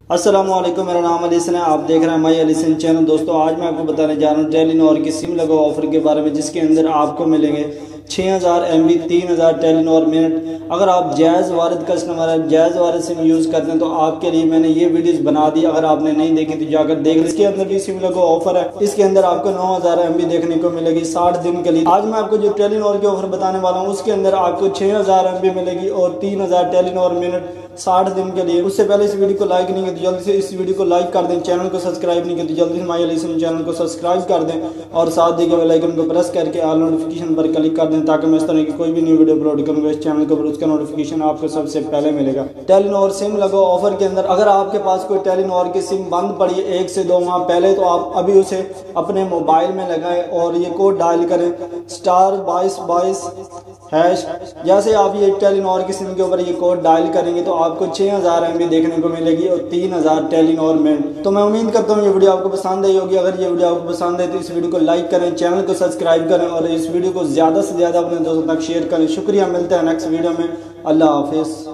السلام علیکم، میرا نام علی حسن ہے، آپ دیکھ رہے ہیں مائی علی حسن چینل۔ دوستو آج میں آپ کو بتانے جا رہا ہوں ٹیلی نور کی سم لگو آفر کے بارے میں، جس کے اندر آپ کو ملیں گے 6000 MB 3000 ٹیلی نور منٹ۔ اگر آپ جائز وارد کسٹمر ہیں، جائز وارد سم یوز کرتے ہیں تو آپ کے لیے میں نے یہ ویڈیوز بنا دی، اگر آپ نے نہیں دیکھی تو جا کر دیکھ لیں۔ اس کے اندر بھی سم لگو آفر ہے، اس کے اندر آپ کو 9000 MB دیکھنے کو ملے گی 60 دن کے لیے۔ آج میں آپ کو جو ٹیلی نور کے آفر بتانے والا ہوں، اس کے اندر آپ کو 6000 MB ملے گی اور 3000 ٹیلی نور منٹ 60 دن کے لیے۔ اس سے پہلے اس ویڈیو کو لائک نہیں کیا تو جلدی سے اس ویڈیو کو لائک کر دیں، چینل کو سبسکرائب نہیں کیا تو جلدی سے مائی علی حسن چینل کو سبسکرائب کر دیں اور ساتھ دیگر بیل آئیکن کو پریس کر کے آل نوٹیفیکیشن پر کلک کر دیں، تاکہ میں اس طرح کی کوئی بھی نیو ویڈیو اپلوڈ کروں گا اس چینل کو اس کا نوٹیفیکیشن آپ کو سب سے پہلے ملے گا۔ ٹیلی نور سم لگو آفر کے اندر اگر آپ کے پاس کوئی ٹیلی نور کی سم بند پڑی ہے 1 سے 2 ماہ پہلے، تو آپ ابھی اسے اپنے موبائل میں لگائیں اور یہ کوڈ ڈائل کریں *2222#۔ جیسے آپ یہ ٹیلی نور کی سم کے اوپر یہ کوڈ ڈائل کریں گے تو آپ کو 6000 MB دیکھنے کو ملے گی اور 3000 ٹیلی نور منٹ۔ تو میں امید کرتا ہوں یہ ویڈیو آپ کو پسند آئی ہوگی۔ اگر یہ ویڈیو آپ کو پسند ہے تو اس ویڈیو کو لائک کریں، چینل کو سبسکرائب کریں اور اس ویڈیو کو زیادہ سے زیادہ اپنے دوستوں تک شیئر کریں۔ شکریہ، ملتے ہیں نیکسٹ ویڈیو میں۔ اللہ حافظ۔